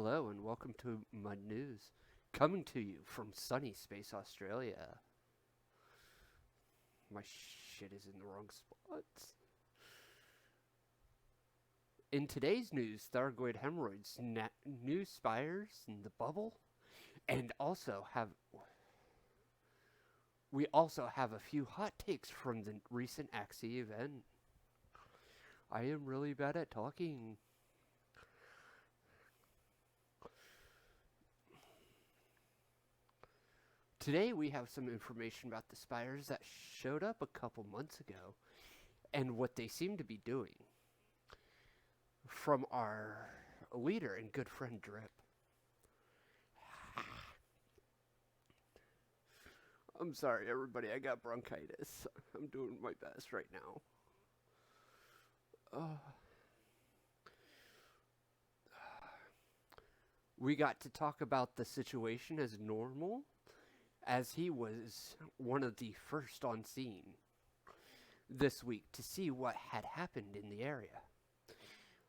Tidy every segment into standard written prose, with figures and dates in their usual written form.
Hello and welcome to MUDD News, coming to you from sunny Space Australia. My shit is in the wrong spots. In today's news, thyroid hemorrhoids, new spires in the bubble, and we also have a few hot takes from the recent Axie event. I am really bad at talking. Today we have some information about the spires that showed up a couple months ago and what they seem to be doing from our leader and good friend Drip. I'm sorry everybody, I got bronchitis. I'm doing my best right now. We got to talk about the situation as normal, as he was one of the first on scene this week to see what had happened in the area.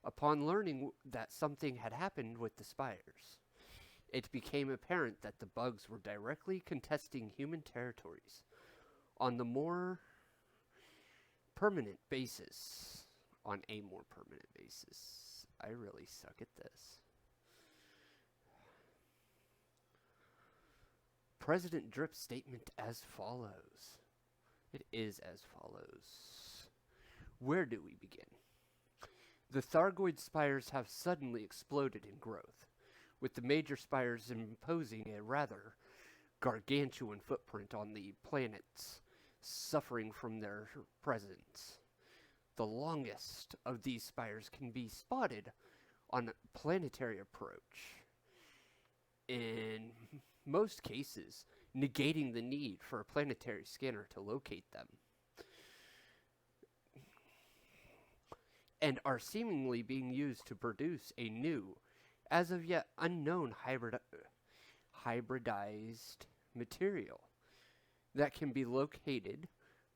Upon learning that something had happened with the spires, it became apparent that the bugs were directly contesting human territories on a more permanent basis. I really suck at this. President Drip's statement as follows. It is as follows. Where do we begin? The Thargoid spires have suddenly exploded in growth, with the major spires imposing a rather gargantuan footprint on the planets, suffering from their presence. The longest of these spires can be spotted on a planetary approach. In most cases, negating the need for a planetary scanner to locate them, and are seemingly being used to produce a new, as of yet unknown hybridized material that can be located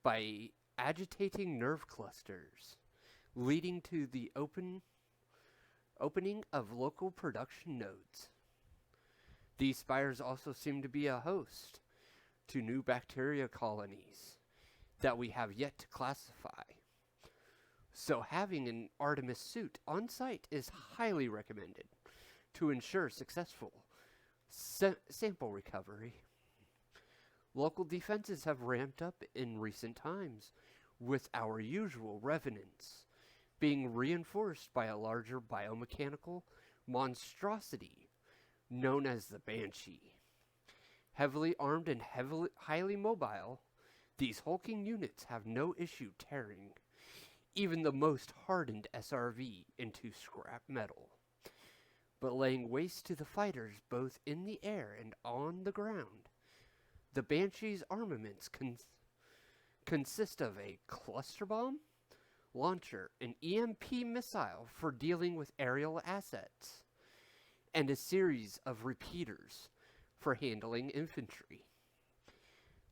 by agitating nerve clusters, leading to the opening of local production nodes. These spires also seem to be a host to new bacteria colonies that we have yet to classify. So having an Artemis suit on site is highly recommended to ensure successful sample recovery. Local defenses have ramped up in recent times, with our usual revenants being reinforced by a larger biomechanical monstrosity known as the Banshee. Heavily armed and highly mobile, these hulking units have no issue tearing even the most hardened SRV into scrap metal, but laying waste to the fighters both in the air and on the ground. The Banshee's armaments consist of a cluster bomb launcher, an EMP missile for dealing with aerial assets, and a series of repeaters for handling infantry.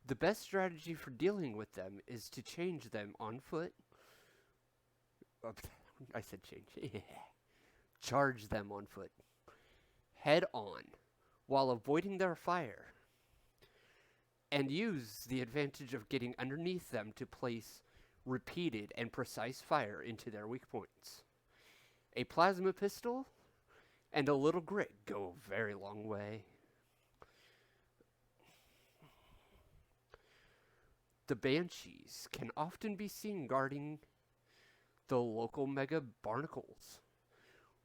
The best strategy for dealing with them is to change them on foot. I said change. Charge them on foot, head on, while avoiding their fire, and use the advantage of getting underneath them to place repeated and precise fire into their weak points. A plasma pistol and a little grit go a very long way. The Banshees can often be seen guarding the local mega barnacles,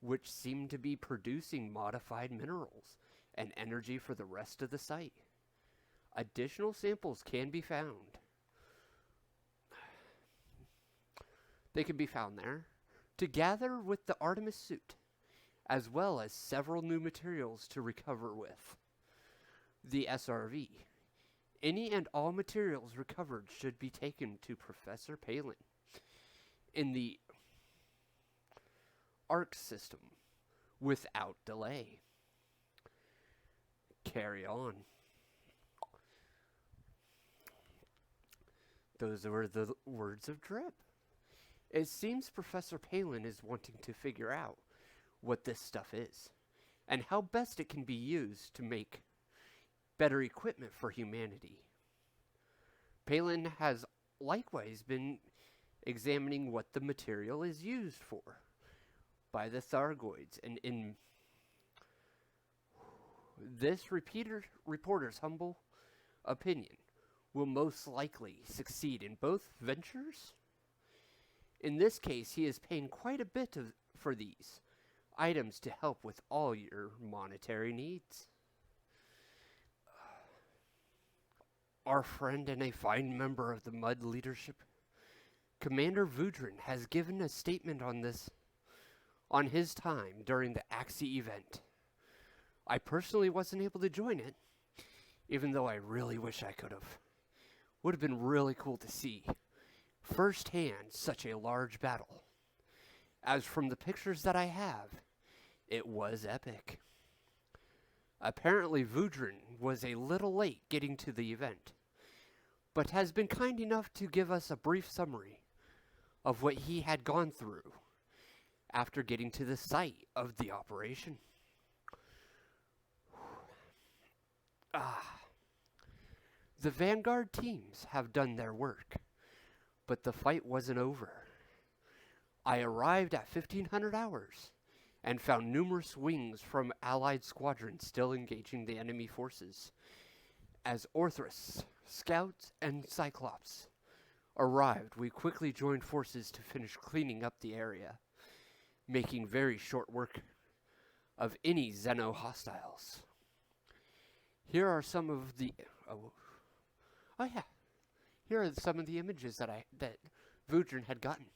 which seem to be producing modified minerals and energy for the rest of the site. Additional samples can be found. They can be found there, together with the Artemis suit, as well as several new materials to recover with. The SRV. Any and all materials recovered should be taken to Professor Palin in the ARC system without delay. Carry on. Those were the words of Drip. It seems Professor Palin is wanting to figure out what this stuff is, and how best it can be used to make better equipment for humanity. Palin has likewise been examining what the material is used for by the Thargoids, and in this reporter's humble opinion will most likely succeed in both ventures. In this case, he is paying quite a bit for these items to help with all your monetary needs. Our friend and a fine member of the MUDD leadership, Commander Vudrin, has given a statement on his time during the Axie event. I personally wasn't able to join it, even though I really wish I could have. Would have been really cool to see firsthand such a large battle. As from the pictures that I have, it was epic. Apparently Vudrin was a little late getting to the event, but has been kind enough to give us a brief summary of what he had gone through after getting to the site of the operation. The Vanguard teams have done their work, but the fight wasn't over. I arrived at 1500 hours and found numerous wings from Allied squadrons still engaging the enemy forces. As Orthrus, Scouts, and Cyclops arrived, we quickly joined forces to finish cleaning up the area, making very short work of any Xeno hostiles. Here are some of the here are some of the images that Vudrin had gotten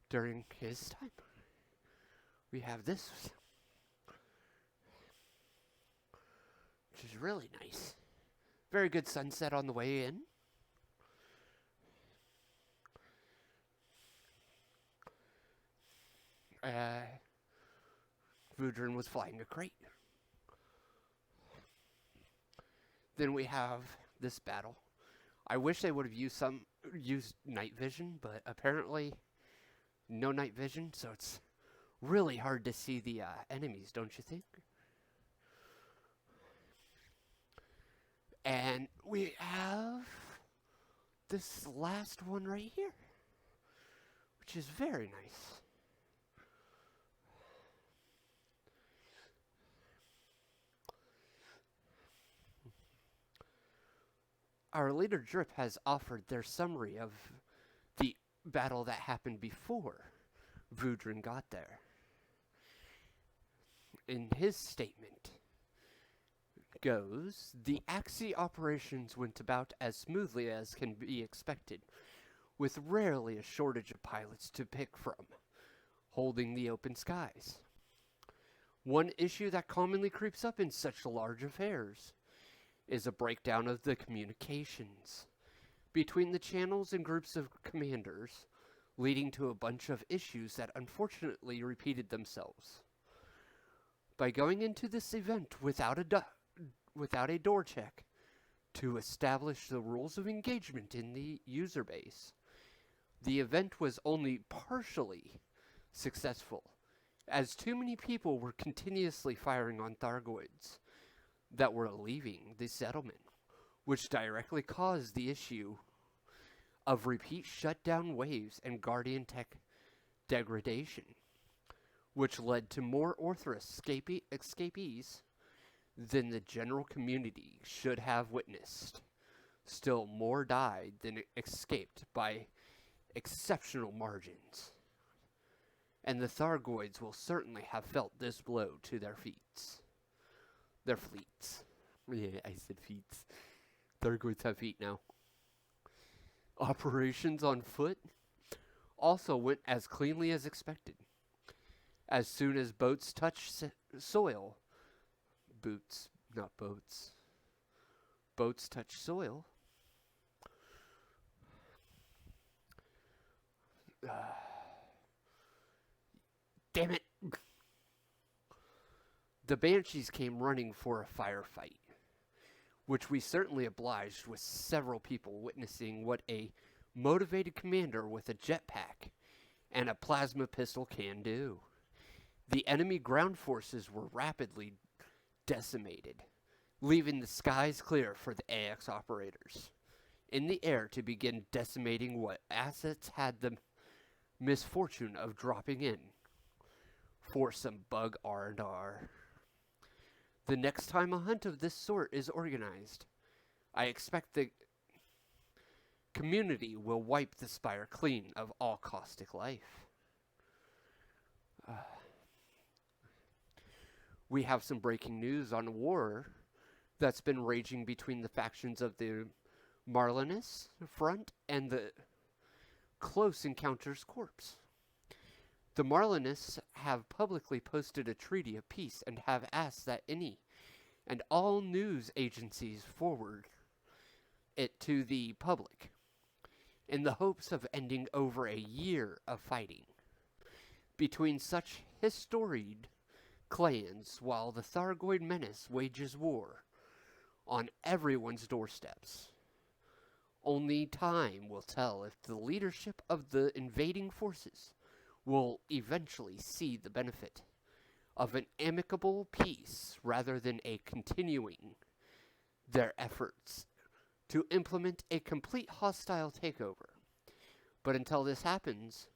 during his time. We have this, which is really nice. Very good sunset on the way in. Vudrin was flying a crate. Then we have this battle. I wish they would have used night vision, but apparently no night vision, so it's really hard to see the enemies, don't you think? And we have this last one right here, which is very nice. Our leader Drip has offered their summary of the battle that happened before Vudrin got there. In his statement goes, the Axie operations went about as smoothly as can be expected, with rarely a shortage of pilots to pick from, holding the open skies. One issue that commonly creeps up in such large affairs is a breakdown of the communications between the channels and groups of commanders, leading to a bunch of issues that unfortunately repeated themselves. By going into this event without a door check to establish the rules of engagement in the user base, the event was only partially successful, as too many people were continuously firing on Thargoids that were leaving the settlement, which directly caused the issue of repeat shutdown waves and Guardian tech degradation, which led to more Orthrus escapees than the general community should have witnessed. Still, more died than escaped by exceptional margins, and the Thargoids will certainly have felt this blow to their fleets. Yeah, I said feet. Thargoids have feet now. Operations on foot also went as cleanly as expected. As soon as boats touched soil, boats touch soil, damn it! The Banshees came running for a firefight, which we certainly obliged, with several people witnessing what a motivated commander with a jetpack and a plasma pistol can do. The enemy ground forces were rapidly decimated, leaving the skies clear for the AX operators in the air to begin decimating what assets had the misfortune of dropping in for some bug R&R. The next time a hunt of this sort is organized, I expect the community will wipe the spire clean of all caustic life. We have some breaking news on a war that's been raging between the factions of the Marlinus front and the Close Encounters Corps. The Marlinists have publicly posted a treaty of peace and have asked that any and all news agencies forward it to the public in the hopes of ending over a year of fighting between such historied clans while the Thargoid menace wages war on everyone's doorsteps. Only time will tell if the leadership of the invading forces will eventually see the benefit of an amicable peace rather than a continuing their efforts to implement a complete hostile takeover. But until this happens,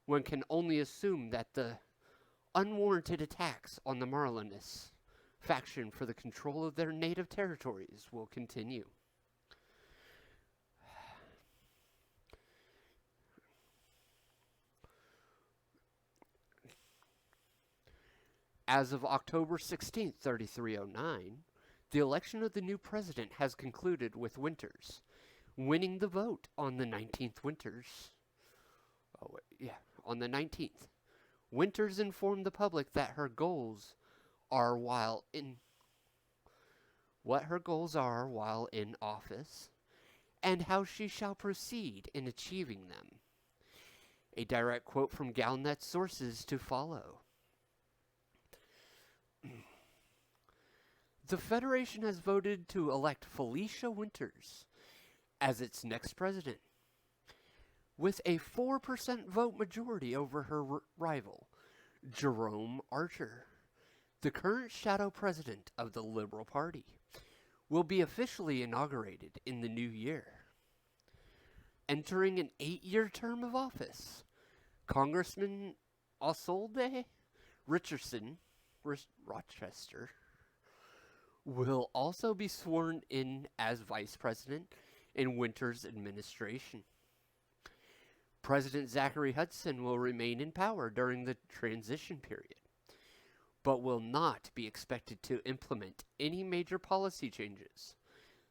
one can only assume that the unwarranted attacks on the Marlinus faction for the control of their native territories will continue. As of October 16th, 3309, the election of the new president has concluded with Winters winning the vote on the 19th. On the 19th. Winters informed the public that her goals are while in office and how she shall proceed in achieving them. A direct quote from Galnet's sources to follow. The Federation has voted to elect Felicia Winters as its next president, with a 4% vote majority over her rival, Jerome Archer. The current shadow president of the Liberal Party will be officially inaugurated in the new year. Entering an 8-year term of office, Congressman Isolde Rochester will also be sworn in as vice president in Winters' administration. President Zachary Hudson will remain in power during the transition period, but will not be expected to implement any major policy changes.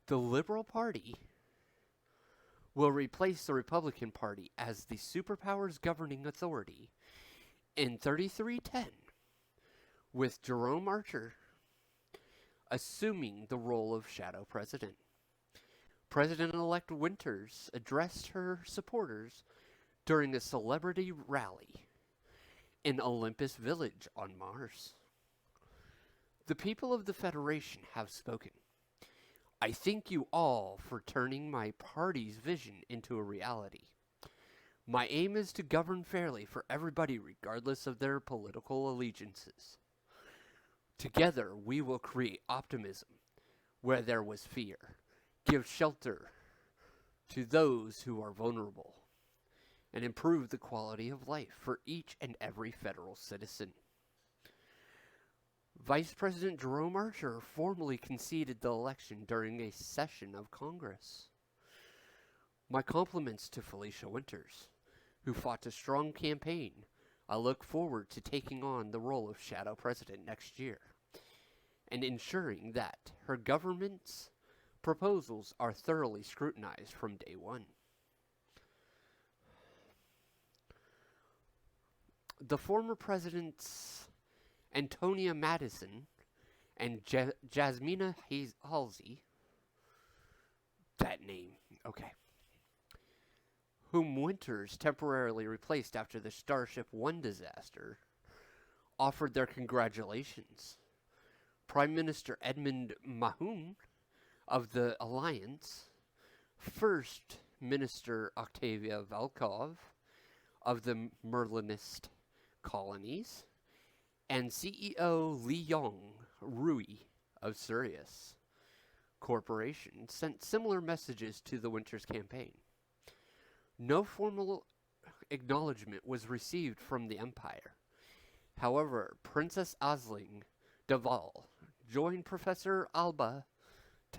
The Liberal Party will replace the Republican Party as the superpowers governing authority in 3310, with Jerome Archer assuming the role of shadow president. President-elect Winters addressed her supporters during a celebrity rally in Olympus Village on Mars. The people of the Federation have spoken. I thank you all for turning my party's vision into a reality. My aim is to govern fairly for everybody regardless of their political allegiances. Together we will create optimism where there was fear, give shelter to those who are vulnerable, and improve the quality of life for each and every federal citizen. Vice President Jerome Archer formally conceded the election during a session of Congress. My compliments to Felicia Winters, who fought a strong campaign. I look forward to taking on the role of shadow president next year and ensuring that her government's proposals are thoroughly scrutinized from day one. The former presidents Antonia Madison and Jasmina Halsey, that name, okay, whom Winters temporarily replaced after the Starship One disaster, offered their congratulations. Prime Minister Edmund Mahon of the Alliance, First Minister Octavia Volkov of the Merlinist colonies, and CEO Lee Yong Rui of Sirius Corporation sent similar messages to the Winters campaign. No formal acknowledgement was received from the Empire. However, Princess Osling Deval joined Professor Alba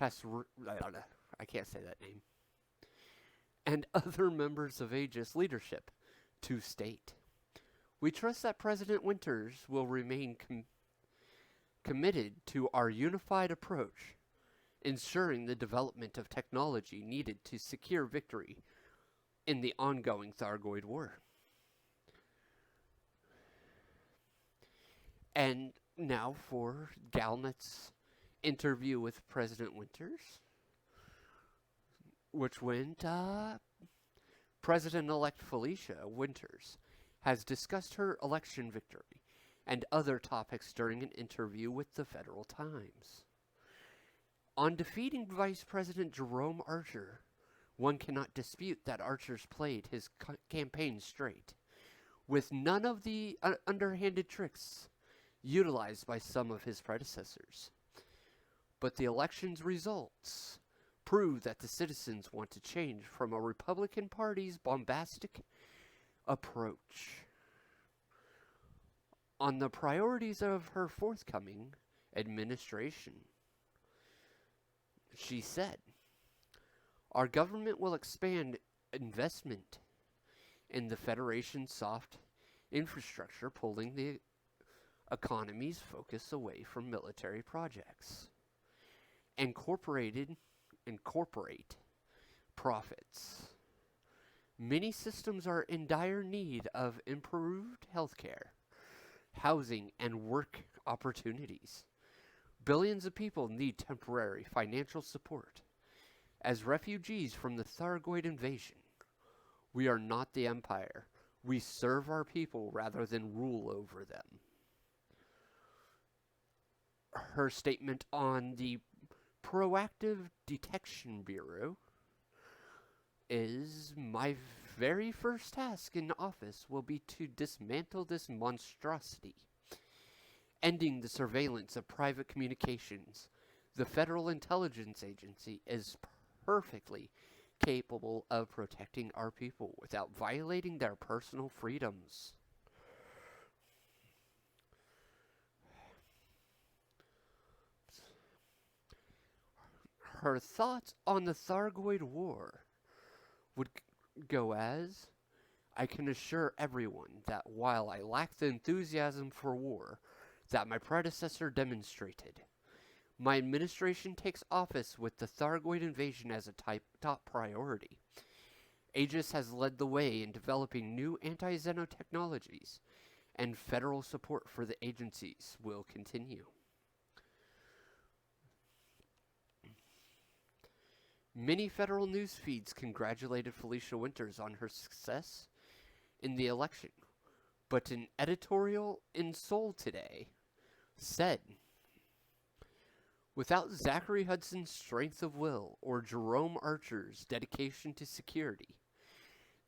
I can't say that name, and other members of Aegis leadership to state, "We trust that President Winters will remain committed to our unified approach, ensuring the development of technology needed to secure victory in the ongoing Thargoid War." And now for Galnet's interview with President Winters, which went, President-elect Felicia Winters has discussed her election victory and other topics during an interview with the Federal Times. On defeating Vice President Jerome Archer, one cannot dispute that Archer's played his campaign straight, with none of the underhanded tricks utilized by some of his predecessors. But the election's results prove that the citizens want to change from a Republican Party's bombastic approach. On the priorities of her forthcoming administration, she said, "Our government will expand investment in the Federation's soft infrastructure, pulling the economy's focus away from military projects. Incorporate profits. Many systems are in dire need of improved healthcare, housing, and work opportunities. Billions of people need temporary financial support. As refugees from the Thargoid invasion, we are not the Empire. We serve our people rather than rule over them." Her statement on the Proactive Detection Bureau is, "My very first task in office will be to dismantle this monstrosity. Ending the surveillance of private communications, the Federal Intelligence Agency is perfectly capable of protecting our people without violating their personal freedoms." Her thoughts on the Thargoid War would go as, "I can assure everyone that while I lack the enthusiasm for war that my predecessor demonstrated, my administration takes office with the Thargoid invasion as a top priority. Aegis has led the way in developing new anti-xenotechnologies, and federal support for the agencies will continue." Many federal news feeds congratulated Felicia Winters on her success in the election, but an editorial in Seoul today said, "Without Zachary Hudson's strength of will or Jerome Archer's dedication to security,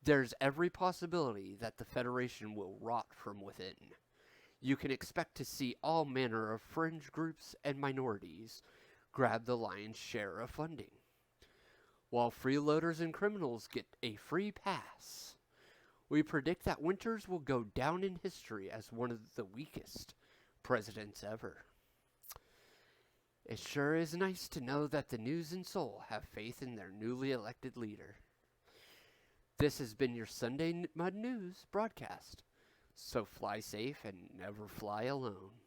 there's every possibility that the Federation will rot from within. You can expect to see all manner of fringe groups and minorities grab the lion's share of funding, while freeloaders and criminals get a free pass. We predict that Winters will go down in history as one of the weakest presidents ever." It sure is nice to know that the news in Seoul have faith in their newly elected leader. This has been your Sunday MUDD News broadcast, so fly safe and never fly alone.